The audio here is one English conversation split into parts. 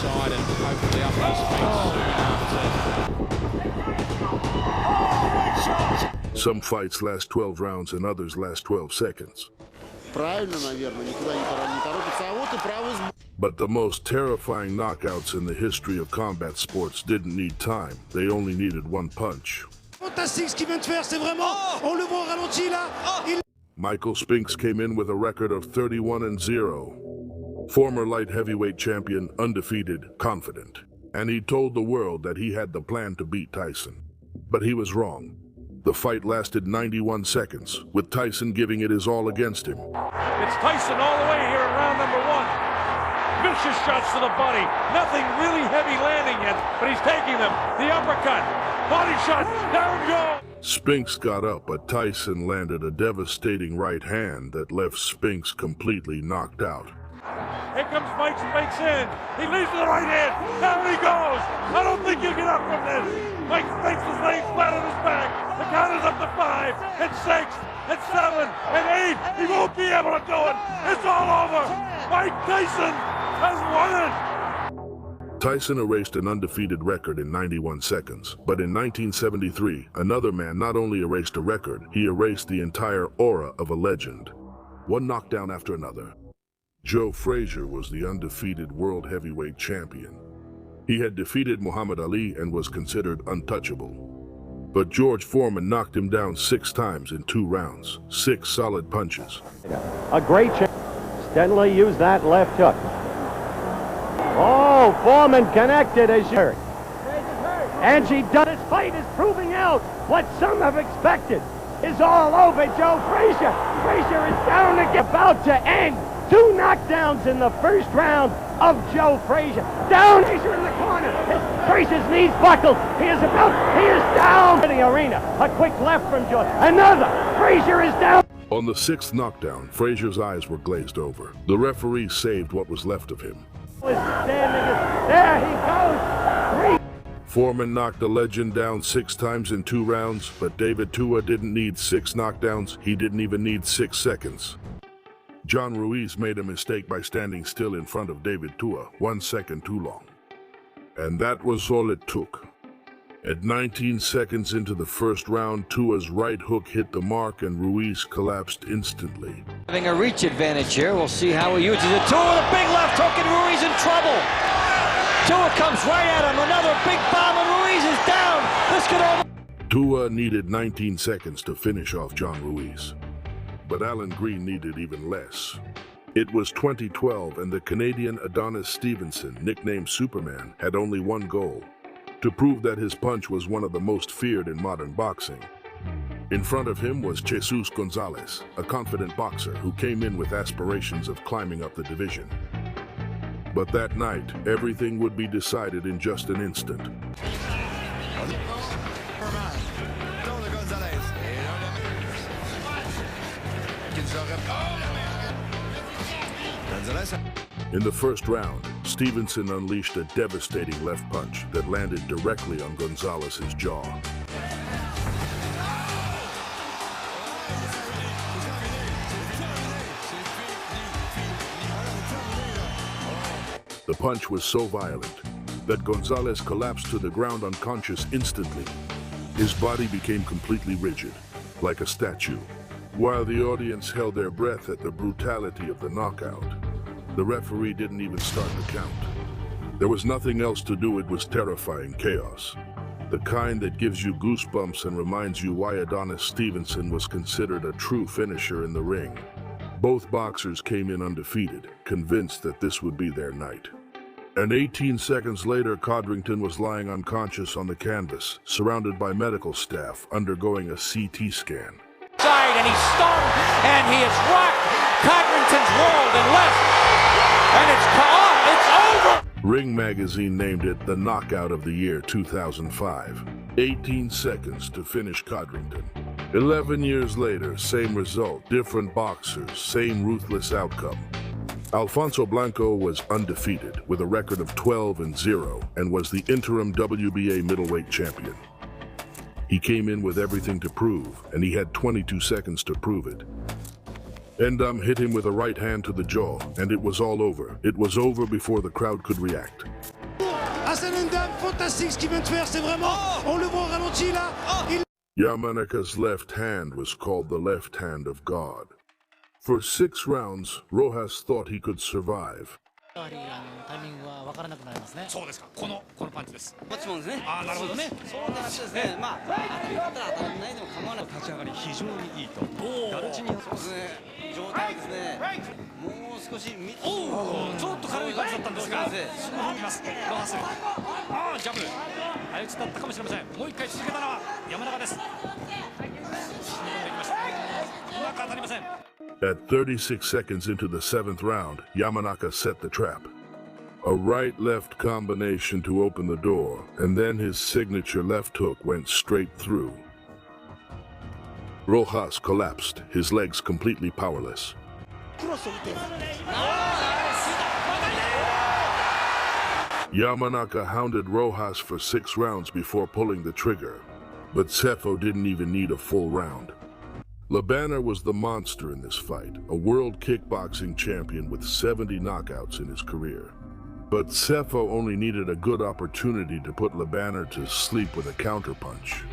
side and hopefully up to Spinks soon after. Some fights last 12 rounds and others last 12 seconds. But the most terrifying knockouts in the history of combat sports didn't need time. They only needed one punch. Michael Spinks came in with a record of 31-0. Former light heavyweight champion, undefeated, confident. And he told the world that he had the plan to beat Tyson. But he was wrong. The fight lasted 91 seconds, with Tyson giving it his all against him. It's Tyson all the way here in round number 1. Vicious shots to the body. Nothing really heavy landing yet, but he's taking them. The uppercut. Body shot. Down goes. Spinks got up, but Tyson landed a devastating right hand that left Spinks completely knocked out. Here comes Mike Spinks in. He leads to the right hand. Down he goes. I don't think you get up from this. Mike Spinks is laying flat on his back. The count is up to 5, and 6, and 7, and 8. He won't be able to do it. It's all over. Mike Tyson has won it. Tyson erased an undefeated record in 91 seconds, but in 1973, another man not only erased a record, he erased the entire aura of a legend. One knockdown after another. Joe Frazier was the undefeated world heavyweight champion. He had defeated Muhammad Ali and was considered untouchable. But George Foreman knocked him down 6 times in 2 rounds, 6 solid punches. A great chance. Stenley used that left hook. Oh, Foreman connected as you heard. And she done. His fight is proving out what some have expected. Is all over Joe Frazier. Frazier is down again. About to end. 2 knockdowns in the first round of Joe Frazier. Down, Frazier in the corner. Frazier's knees buckled. He is down in the arena. A quick left from Joe. Another. Frazier is down. On the 6th knockdown, Frazier's eyes were glazed over. The referee saved what was left of him. There he goes. 3. Foreman knocked the legend down 6 times in 2 rounds, but David Tua didn't need 6 knockdowns. He didn't even need 6 seconds. John Ruiz made a mistake by standing still in front of David Tua 1 second too long. And that was all it took. At 19 seconds into the first round, Tua's right hook hit the mark and Ruiz collapsed instantly. Having a reach advantage here, we'll see how he uses it. Tua with a big left hook and Ruiz in trouble. Tua comes right at him, another big bomb and Ruiz is down. This could over. Tua needed 19 seconds to finish off John Ruiz. But Alan Green needed even less. It was 2012 and the Canadian Adonis Stevenson, nicknamed Superman, had only one goal: to prove that his punch was one of the most feared in modern boxing. In front of him was Jesus Gonzalez, a confident boxer who came in with aspirations of climbing up the division. But that night, everything would be decided in just an instant. In the first round, Stevenson unleashed a devastating left punch that landed directly on Gonzalez's jaw. The punch was so violent that Gonzalez collapsed to the ground unconscious instantly. His body became completely rigid, like a statue, while the audience held their breath at the brutality of the knockout. The referee didn't even start the count. There was nothing else to do. It was terrifying chaos. The kind that gives you goosebumps and reminds you why Adonis Stevenson was considered a true finisher in the ring. Both boxers came in undefeated, convinced that this would be their night. And 18 seconds later, Codrington was lying unconscious on the canvas, surrounded by medical staff, undergoing a CT scan. And he's stunned, and he is rocked. Codrington's rolled and left, and it's over. Ring Magazine named it the Knockout of the Year 2005. 18 seconds to finish Codrington. 11 years later, same result, different boxers, same ruthless outcome. Alfonso Blanco was undefeated with a record of 12-0 and was the interim WBA middleweight champion. He came in with everything to prove, and he had 22 seconds to prove it. Endam hit him with a right hand to the jaw, and it was all over. It was over before the crowd could react. Hassan Endam, fantastique ce qu'il vient de faire, c'est vraiment, on le voit au ralenti là. Yamanaka's left hand was called the left hand of God. For 6 rounds, Rojas thought he could survive. タイミングは分からなくなりますね。そうですか。このパンチです。こっちもですね。ああ、なるほどね。そうでなくてですね。まあ当たりだったら当たらないでも構わない。立ち上がり非常にいいと。ダルチにそうですね。状態ですね。もう少し見て。ちょっと軽い感じだったんですが、すぐ踏みます。ロハス。ああ、ジャブ。相打ちだったかもしれません。もう一回続けたのは山中です。うまく当たりません。At 36 seconds into the 7th round, Yamanaka set the trap. A right-left combination to open the door, and then his signature left hook went straight through. Rojas collapsed, his legs completely powerless. Yamanaka hounded Rojas for 6 rounds before pulling the trigger, but Cepho didn't even need a full round. Labana was the monster in this fight, a world kickboxing champion with 70 knockouts in his career. But Cepho only needed a good opportunity to put Labana to sleep with a counterpunch.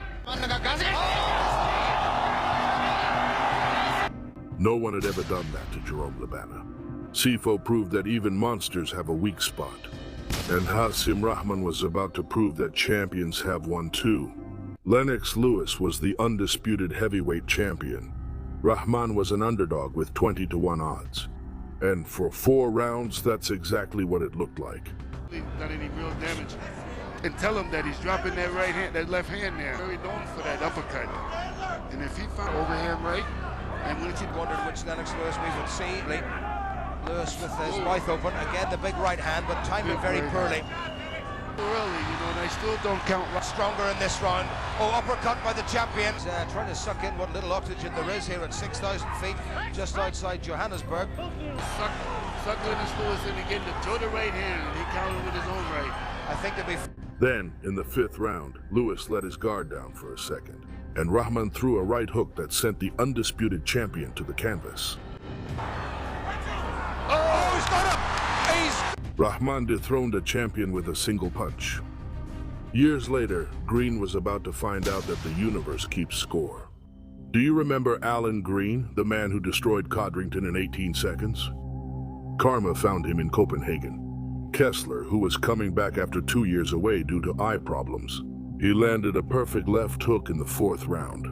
No one had ever done that to Jerome Labana. Sifo proved that even monsters have a weak spot. And Hasim Rahman was about to prove that champions have one too. Lennox Lewis was the undisputed heavyweight champion. Rahman was an underdog with 20-1 odds. And for 4 rounds, that's exactly what it looked like. Not any real damage. And tell him that he's dropping that right hand, that left hand there. Very known for that uppercut. And if he found overhand right, and when he wondered which Lennox Lewis we would see. Lewis with his mouth open. Again, the big right hand, but timing very poorly. Early, you know, and I still don't count. Stronger in this round. Oh, uppercut by the champion. Trying to suck in what little oxygen there is here at 6,000 feet, just outside Johannesburg. Suck Lennox Lewis in again to throw the right hand, and he countered with his own right. I think to be. Then, in the 5th round, Lewis let his guard down for a second, and Rahman threw a right hook that sent the undisputed champion to the canvas. Oh, he's got him! Rahman dethroned a champion with a single punch. Years later, Green was about to find out that the universe keeps score. Do you remember Alan Green, the man who destroyed Codrington in 18 seconds? Karma found him in Copenhagen. Kessler, who was coming back after 2 years away due to eye problems, he landed a perfect left hook in the 4th round.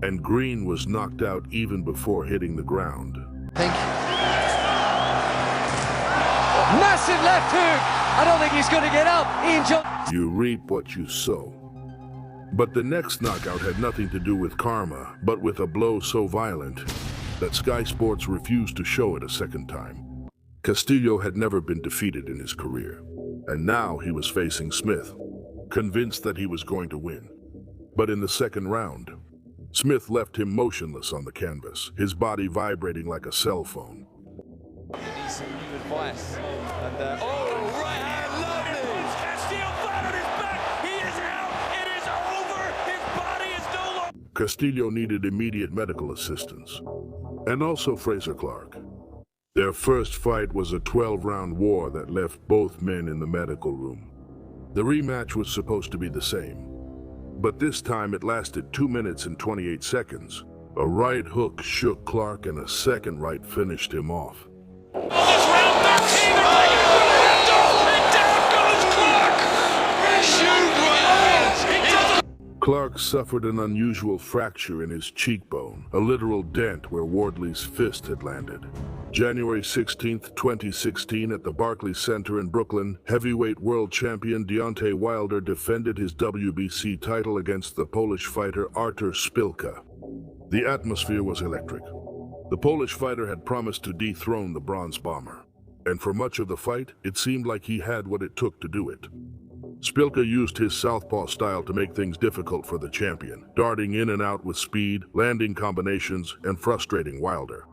And Green was knocked out even before hitting the ground. Thank you. Massive left hook! I don't think he's going to get up. You reap what you sow. But the next knockout had nothing to do with karma, but with a blow so violent that Sky Sports refused to show it a second time. Castillo had never been defeated in his career, and now he was facing Smith, convinced that he was going to win. But in the 2nd round, Smith left him motionless on the canvas, his body vibrating like a cell phone. Needs some new advice. And, right hand, lovely! Castillo flat on his back! He is out! It is over! His body is no longer... Castillo needed immediate medical assistance, and also Fraser Clark. Their first fight was a 12-round war that left both men in the medical room. The rematch was supposed to be the same, but this time it lasted 2 minutes and 28 seconds. A right hook shook Clark and a second right finished him off. This round 13 and down goes Clark! Clark suffered an unusual fracture in his cheekbone, a literal dent where Wardley's fist had landed. January 16, 2016, at the Barclays Center in Brooklyn, heavyweight world champion Deontay Wilder defended his WBC title against the Polish fighter Artur Szpilka. The atmosphere was electric. The Polish fighter had promised to dethrone the Bronze Bomber, and for much of the fight, it seemed like he had what it took to do it. Szpilka used his southpaw style to make things difficult for the champion, darting in and out with speed, landing combinations, and frustrating Wilder.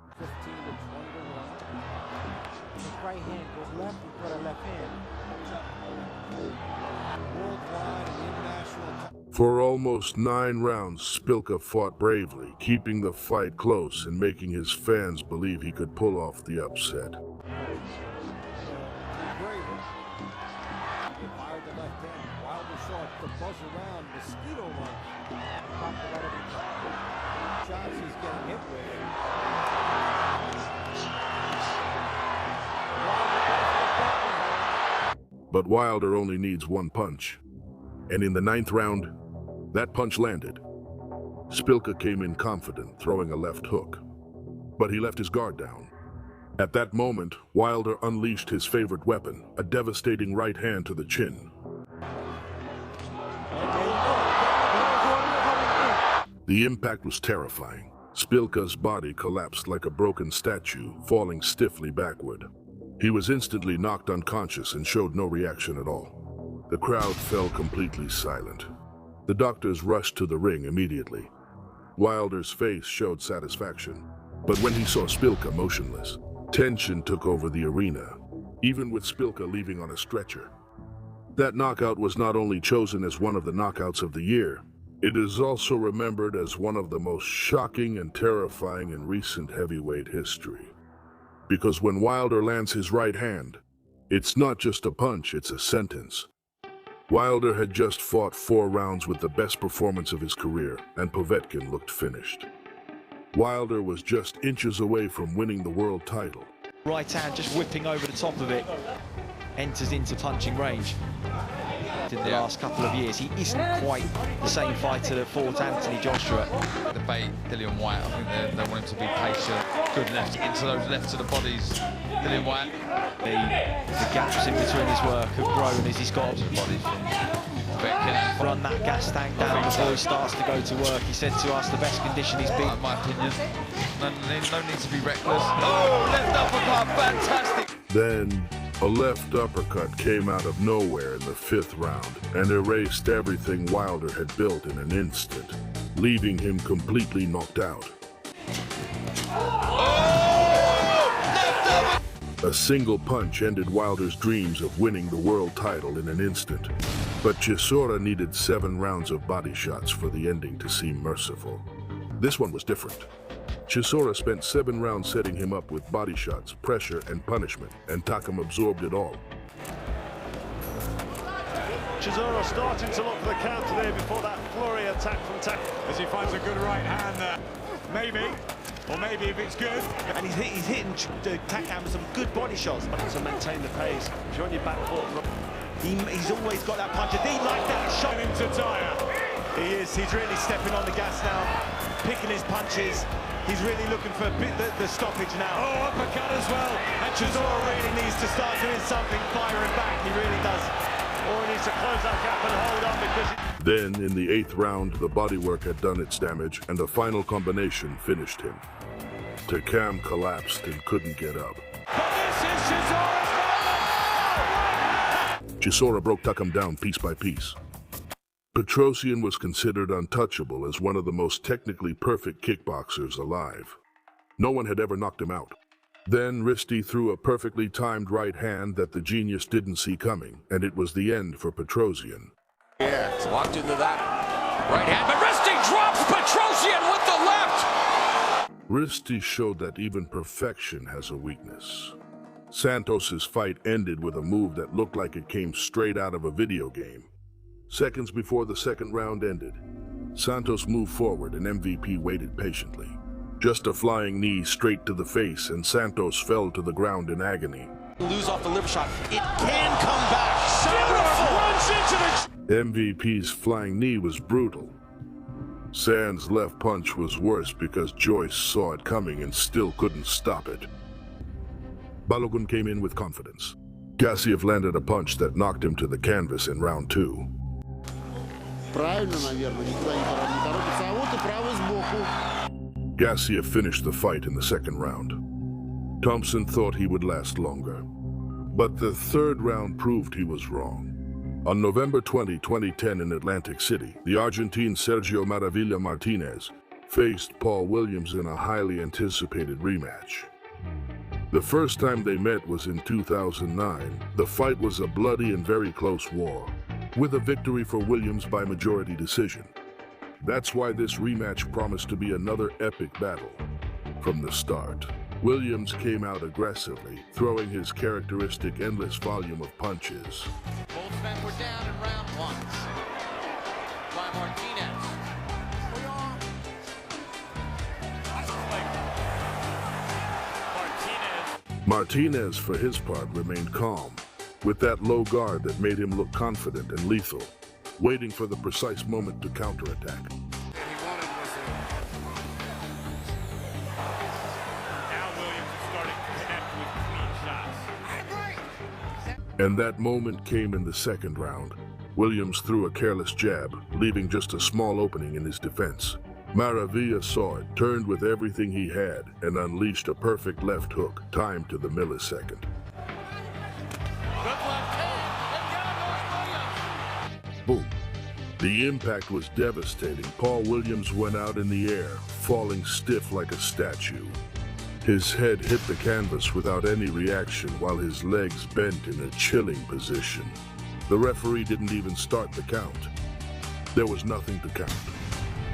Right hand goes left, you put a left hand. For almost 9 rounds, Spilka fought bravely, keeping the fight close and making his fans believe he could pull off the upset. But Wilder only needs one punch. And in the 9th round, that punch landed. Spilka came in confident, throwing a left hook. But he left his guard down. At that moment, Wilder unleashed his favorite weapon, a devastating right hand to the chin. The impact was terrifying. Spilka's body collapsed like a broken statue, falling stiffly backward. He was instantly knocked unconscious and showed no reaction at all. The crowd fell completely silent. The doctors rushed to the ring immediately. Wilder's face showed satisfaction, but when he saw Spilka motionless, tension took over the arena, even with Spilka leaving on a stretcher. That knockout was not only chosen as one of the knockouts of the year, it is also remembered as one of the most shocking and terrifying in recent heavyweight history. Because when Wilder lands his right hand, it's not just a punch, it's a sentence. Wilder had just fought 4 rounds with the best performance of his career, and Povetkin looked finished. Wilder was just inches away from winning the world title. Right hand just whipping over the top of it, enters into punching range. In the last couple of years, he isn't quite the same fighter that fought Anthony Joshua. Debate Dillian White. I think they want him to be patient. Good left into those left to the bodies. Dillian White. The gaps in between his work have grown as he's got bodies. Run that gas tank down before he starts to go to work. He said to us the best condition he's been. In my opinion, no need to be reckless. Oh, left uppercut, fantastic. Then a left uppercut came out of nowhere in the 5th round and erased everything Wilder had built in an instant, leaving him completely knocked out. A single punch ended Wilder's dreams of winning the world title in an instant, but Chisora needed 7 rounds of body shots for the ending to seem merciful. This one was different. Chisora spent 7 rounds setting him up with body shots, pressure, and punishment, and Takam absorbed it all. Chisora starting to look for the counter there before that flurry attack from Takam. As he finds a good right hand there. Maybe. Or maybe if it's good. And he's hitting Takam with some good body shots. To maintain the pace, if you're on your back foot. He's always got that punch. He like that shot him to tire. He is. He's really stepping on the gas now, picking his punches. He's really looking for the stoppage now. Oh, uppercut as well. And Chisora really needs to start doing something, firing back. He really does. Or he needs to close that gap and hold on because... Then, in the 8th round, the bodywork had done its damage, and the final combination finished him. Takam collapsed and couldn't get up. But this is Chisora's moment! Chisora broke Takam down piece by piece. Petrosian was considered untouchable as one of the most technically perfect kickboxers alive. No one had ever knocked him out. Then Risti threw a perfectly timed right hand that the genius didn't see coming, and it was the end for Petrosian. Yeah, it's locked into that right hand, But Risti drops Petrosian with the left! Risti showed that even perfection has a weakness. Santos's fight ended with a move that looked like it came straight out of a video game. Seconds before the 2nd round ended, Santos moved forward and MVP waited patiently. Just a flying knee straight to the face, and Santos fell to the ground in agony. Lose off the liver shot. It can come back. Santos runs into the... MVP's flying knee was brutal. Sand's left punch was worse because Joyce saw it coming and still couldn't stop it. Balogun came in with confidence. Gassiev landed a punch that knocked him to the canvas in round 2. Gassiev finished the fight in the 2nd round. Thompson thought he would last longer, but the 3rd round proved he was wrong. On November 20, 2010 in Atlantic City, the Argentine Sergio Maravilla Martinez faced Paul Williams in a highly anticipated rematch. The first time they met was in 2009. The fight was a bloody and very close war. with a victory for Williams by majority decision. That's why this rematch promised to be another epic battle. From the start, Williams came out aggressively, throwing his characteristic endless volume of punches. Both men were down in round one by Martinez. Martinez, for his part, remained calm, with that low guard that made him look confident and lethal, waiting for the precise moment to counterattack. And that moment came in the second round. Williams threw a careless jab, leaving just a small opening in his defense. Maravilla saw it, turned with everything he had, and unleashed a perfect left hook, timed to the millisecond. Boom. The impact was devastating. Paul Williams went out in the air, falling stiff like a statue. His head hit the canvas without any reaction while his legs bent in a chilling position. The referee didn't even start the count. There was nothing to count.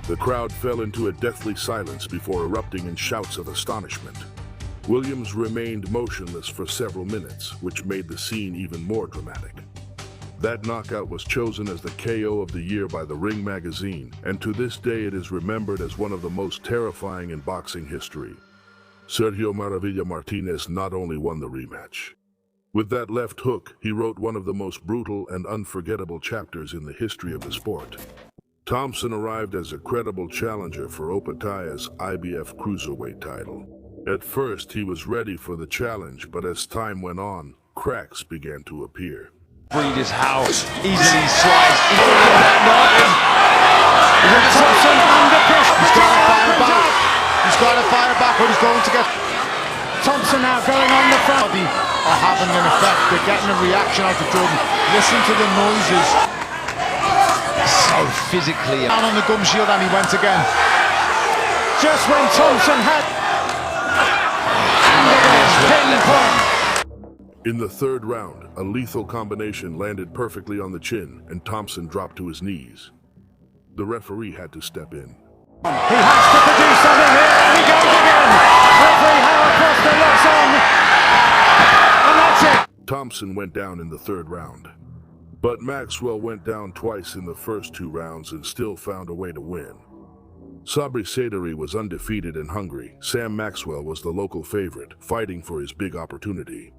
The crowd fell into a deathly silence before erupting in shouts of astonishment. Williams remained motionless for several minutes, which made the scene even more dramatic. That knockout was chosen as the KO of the year by the Ring magazine, and to this day it is remembered as one of the most terrifying in boxing history. Sergio Maravilla Martinez not only won the rematch. With that left hook, he wrote one of the most brutal and unforgettable chapters in the history of the sport. Thompson arrived as a credible challenger for Opetaya's IBF Cruiserweight title. At first, he was ready for the challenge, but as time went on, cracks began to appear. Breeders' house easily slides into that line. Thompson under pressure. He's got to fire back. He's got to fire back, but he's going to get... Thompson now going on the front. Are having an effect. They're getting a reaction out of Jordan. Listen to the noises. So physically. Down on the gum shield, and he went again. Just when Thompson had... In the third round, a lethal combination landed perfectly on the chin, and Thompson dropped to his knees. The referee had to step in. He has to produce something here, and he goes again. Referee Howard Foster locks on, and that's it. Thompson went down in the third round, but Maxwell went down twice in the first two rounds and still found a way to win. Sabri Sadari was undefeated and hungry. Sam Maxwell was the local favorite, fighting for his big opportunity.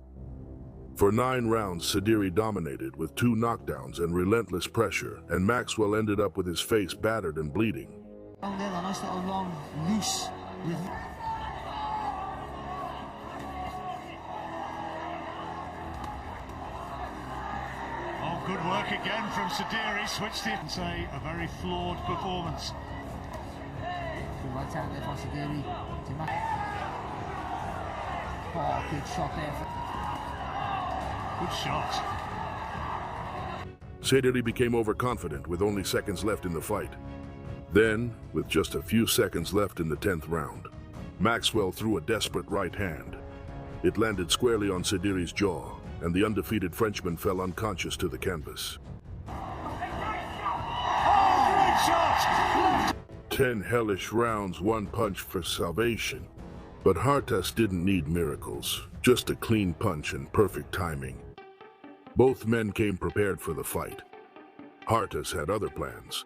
For 9 rounds, Sadiri dominated with 2 knockdowns and relentless pressure, and Maxwell ended up with his face battered and bleeding. Oh, there, a nice little long, loose. Oh, good work again from Sadiri. Switched it and say a very flawed performance. Good right out there for Sadiri. Oh, good shot there. Good shot. Sadiri became overconfident with only seconds left in the fight. Then, with just a few seconds left in the 10th round, Maxwell threw a desperate right hand. It landed squarely on Sadiri's jaw, and the undefeated Frenchman fell unconscious to the canvas. 10 hellish rounds, 1 punch for salvation. But Hartas didn't need miracles, just a clean punch and perfect timing. Both men came prepared for the fight. Hartas had other plans.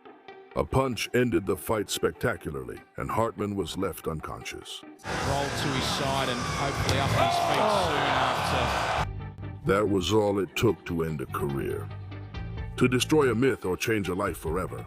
A punch ended the fight spectacularly, and Hartman was left unconscious. Rolled to his side and hopefully up on his feet soon after. That was all it took to end a career. To destroy a myth or change a life forever.